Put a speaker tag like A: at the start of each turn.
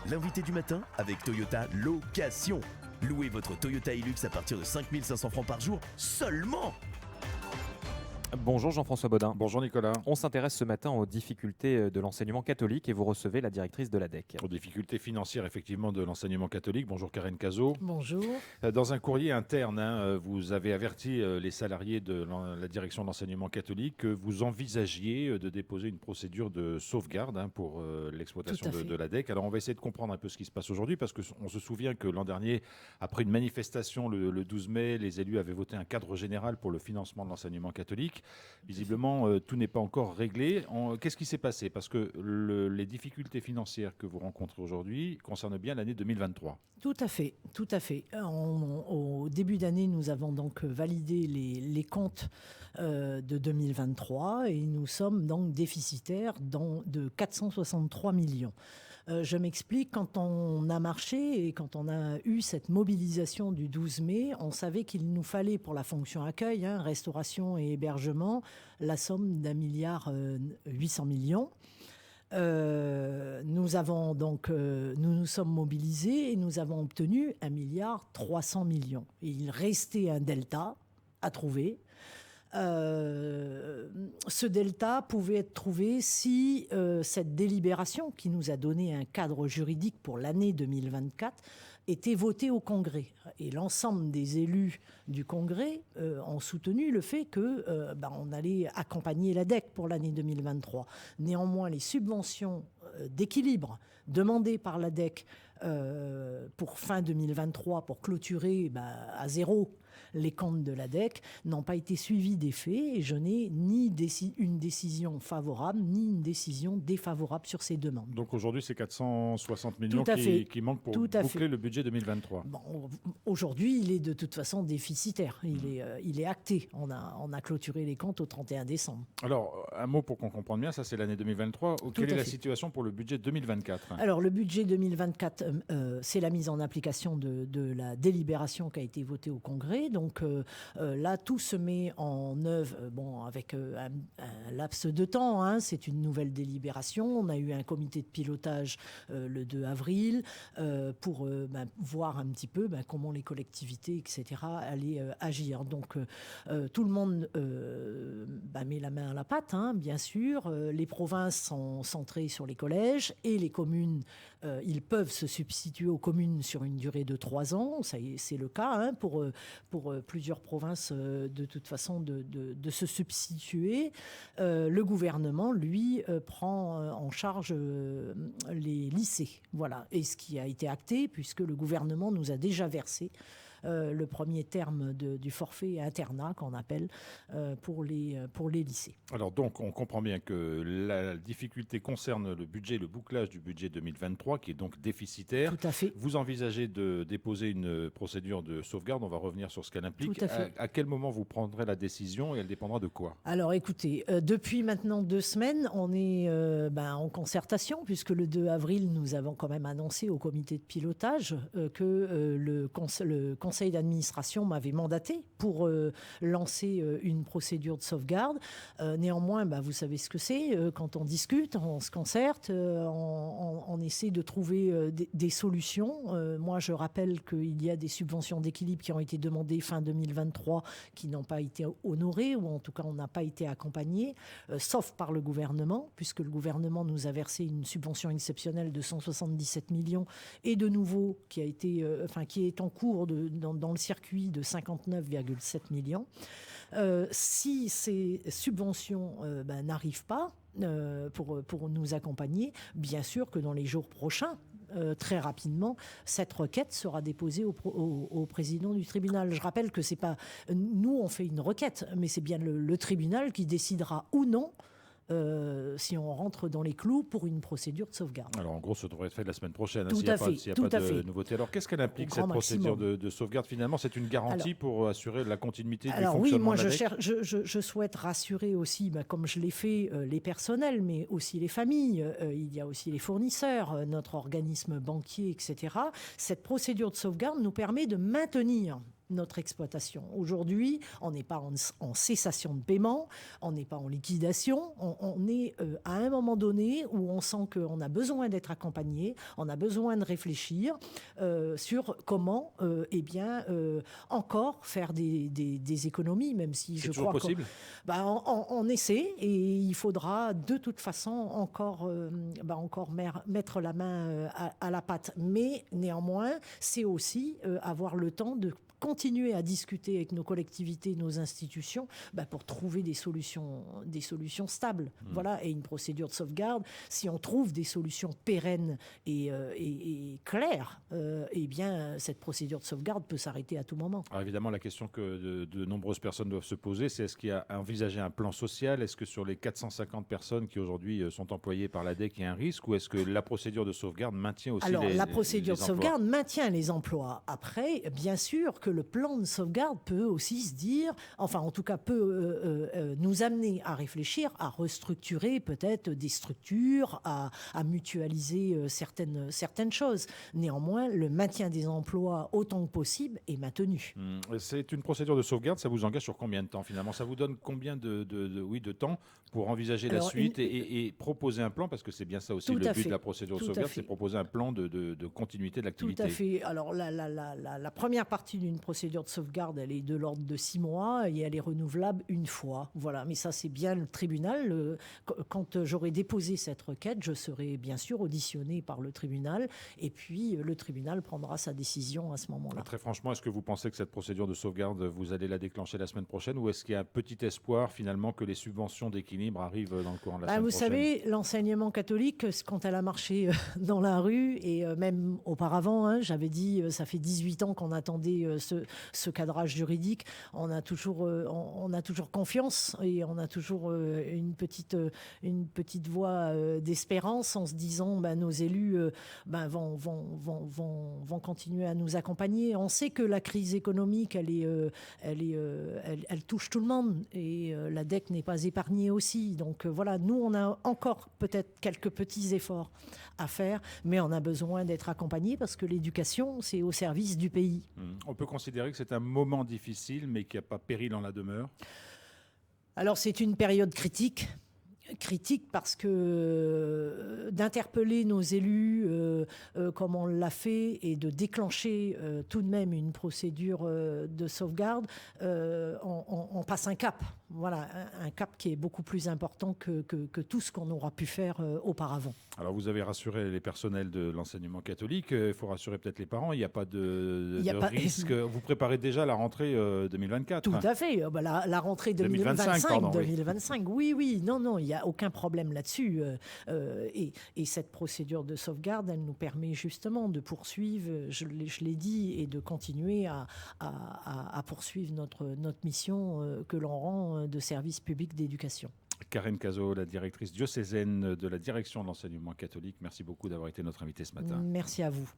A: L'invité du matin avec Toyota Location. Louez votre Toyota Hilux à partir de 5 500 francs par jour seulement.
B: Bonjour Jean-François Bodin.
C: Bonjour Nicolas.
B: On s'intéresse ce matin aux difficultés de l'enseignement catholique et vous recevez la directrice de l'ADEC.
C: Aux difficultés financières effectivement de l'enseignement catholique. Bonjour Karen Cazot.
D: Bonjour.
C: Dans un courrier interne, vous avez averti les salariés de la direction de l'enseignement catholique que vous envisagiez de déposer une procédure de sauvegarde pour l'exploitation de l'ADEC. Alors on va essayer de comprendre un peu ce qui se passe aujourd'hui parce qu'on se souvient que l'an dernier, après une manifestation le 12 mai, les élus avaient voté un cadre général pour le financement de l'enseignement catholique. Visiblement, tout n'est pas encore réglé. Qu'est-ce qui s'est passé? Parce que les difficultés financières que vous rencontrez aujourd'hui concernent bien l'année 2023.
D: Tout à fait, tout à fait. Au début d'année, nous avons donc validé les comptes de 2023 et nous sommes donc déficitaires de 463 millions. Je m'explique, quand on a marché et quand on a eu cette mobilisation du 12 mai, on savait qu'il nous fallait pour la fonction accueil, restauration et hébergement, la somme d'1,8 milliard. Nous nous sommes mobilisés et nous avons obtenu 1,3 milliard. Et il restait un delta à trouver. Ce delta pouvait être trouvé si cette délibération qui nous a donné un cadre juridique pour l'année 2024 était votée au Congrès. Et l'ensemble des élus du Congrès ont soutenu le fait qu'on allait accompagner l'ADEC pour l'année 2023. Néanmoins, les subventions d'équilibre demandées par l'ADEC pour fin 2023, pour clôturer à zéro les comptes de l'ADEC, n'ont pas été suivis des faits et je n'ai ni une décision favorable ni une décision défavorable sur ces demandes.
C: Donc aujourd'hui, c'est 460 millions qui manquent pour boucler le budget 2023.
D: Bon, aujourd'hui, il est de toute façon déficitaire. Il est acté. On a clôturé les comptes au 31 décembre.
C: Alors, un mot pour qu'on comprenne bien, ça c'est l'année 2023. Quelle est la situation pour le budget 2024 ?
D: Alors, le budget 2024, c'est la mise en application de la délibération qui a été votée au Congrès. Donc là, tout se met en œuvre avec un laps de temps. C'est une nouvelle délibération. On a eu un comité de pilotage le 2 avril pour voir un petit peu comment les collectivités, etc., allaient agir. Donc tout le monde met la main à la pâte, bien sûr. Les provinces sont centrées sur les collèges et les communes, ils peuvent se substituer aux communes sur une durée de 3 ans. C'est le cas pour plusieurs provinces de toute façon de se substituer. Le gouvernement, lui, prend en charge les lycées. Voilà. Et ce qui a été acté, puisque le gouvernement nous a déjà versé le premier terme du forfait internat qu'on appelle pour les lycées.
C: Alors donc on comprend bien que la difficulté concerne le budget, le bouclage du budget 2023 qui est donc déficitaire.
D: Tout à fait.
C: Vous envisagez de déposer une procédure de sauvegarde, on va revenir sur ce qu'elle implique.
D: Tout à fait.
C: À quel moment vous prendrez la décision et elle dépendra de quoi?
D: Alors écoutez, depuis maintenant 2 semaines, on est en concertation puisque le 2 avril, nous avons quand même annoncé au comité de pilotage que le conseil d'administration m'avait mandaté pour lancer une procédure de sauvegarde. Néanmoins, vous savez ce que c'est. Quand on discute, on se concerte, on essaie de trouver des solutions. Moi, je rappelle qu'il y a des subventions d'équilibre qui ont été demandées fin 2023 qui n'ont pas été honorées, ou en tout cas, on n'a pas été accompagnés, sauf par le gouvernement, puisque le gouvernement nous a versé une subvention exceptionnelle de 177 millions et de nouveau qui est en cours dans le circuit de 59,7 millions. Si ces subventions n'arrivent pas pour nous accompagner, bien sûr que dans les jours prochains, très rapidement, cette requête sera déposée au président du tribunal. Je rappelle que c'est pas nous, on fait une requête, mais c'est bien le tribunal qui décidera ou non si on rentre dans les clous pour une procédure de sauvegarde.
C: Alors en gros, ça devrait être fait la semaine prochaine,
D: s'il n'y a pas
C: de nouveauté. Alors qu'est-ce qu'elle implique cette procédure de sauvegarde finalement? C'est une garantie pour assurer la continuité du fonctionnement de l'ADEC?
D: Je souhaite rassurer aussi, comme je l'ai fait, les personnels, mais aussi les familles. Il y a aussi les fournisseurs, notre organisme banquier, etc. Cette procédure de sauvegarde nous permet de maintenir notre exploitation. Aujourd'hui, on n'est pas en cessation de paiement, on n'est pas en liquidation, on est à un moment donné où on sent qu'on a besoin d'être accompagné, on a besoin de réfléchir sur comment encore faire des économies, même si je crois que
C: possible.
D: on essaie, et il faudra de toute façon encore mettre la main à la pâte. Mais néanmoins, c'est aussi avoir le temps de continuer à discuter avec nos collectivités, nos institutions, pour trouver des solutions stables. Voilà, et une procédure de sauvegarde, si on trouve des solutions pérennes et claires, cette procédure de sauvegarde peut s'arrêter à tout moment.
C: Alors évidemment, la question que de nombreuses personnes doivent se poser, c'est est-ce qu'il y a envisagé un plan social? Est-ce que sur les 450 personnes qui aujourd'hui sont employées par l'ADEC, il y a un risque, ou est-ce que la procédure de sauvegarde maintient aussi
D: la procédure de sauvegarde maintient les emplois. Après, bien sûr que le plan de sauvegarde peut aussi se dire, enfin en tout cas peut nous amener à réfléchir, à restructurer peut-être des structures, à mutualiser certaines choses. Néanmoins, le maintien des emplois autant que possible est maintenu.
C: C'est une procédure de sauvegarde, ça vous engage sur combien de temps finalement? Ça vous donne combien de temps pour envisager la suite et proposer un plan? Parce que c'est bien ça aussi le but de la procédure de sauvegarde, c'est proposer un plan de continuité de l'activité.
D: Tout à fait. Alors la première partie d'une procédure de sauvegarde, elle est de l'ordre de 6 mois et elle est renouvelable une fois. Voilà. Mais ça, c'est bien le tribunal. Quand j'aurai déposé cette requête, je serai bien sûr auditionné par le tribunal et puis le tribunal prendra sa décision à ce moment-là.
C: Très franchement, est-ce que vous pensez que cette procédure de sauvegarde, vous allez la déclencher la semaine prochaine, ou est-ce qu'il y a un petit espoir finalement que les subventions d'équilibre arrivent dans le courant de la semaine prochaine?
D: Vous savez, l'enseignement catholique, quand elle a marché dans la rue et même auparavant, j'avais dit, ça fait 18 ans qu'on attendait ce cadrage juridique. On a toujours confiance et on a toujours une petite voix d'espérance en se disant nos élus vont continuer à nous accompagner. On sait que la crise économique, elle touche tout le monde et l'ADEC n'est pas épargnée aussi. Donc voilà, nous on a encore peut-être quelques petits efforts à faire, mais on a besoin d'être accompagnés parce que l'éducation, c'est au service du pays.
C: On peut considérer que c'est un moment difficile, mais qu'il n'y a pas péril en la demeure?
D: Alors c'est une période critique parce que d'interpeller nos élus comme on l'a fait et de déclencher tout de même une procédure de sauvegarde, on passe un cap. Voilà, un cap qui est beaucoup plus important que tout ce qu'on aura pu faire auparavant.
C: Alors vous avez rassuré les personnels de l'enseignement catholique, il faut rassurer peut-être les parents, il n'y a pas de risque. Vous préparez déjà la rentrée 2024?
D: Tout à fait, la rentrée 2025, oui, non, il n'y a aucun problème là-dessus. Et cette procédure de sauvegarde, elle nous permet justement de poursuivre, je l'ai dit, et de continuer à poursuivre notre mission que l'on rend de service public d'éducation.
C: Karen Cazot, la directrice diocésaine de la direction de l'enseignement catholique, merci beaucoup d'avoir été notre invitée ce matin.
D: Merci à vous.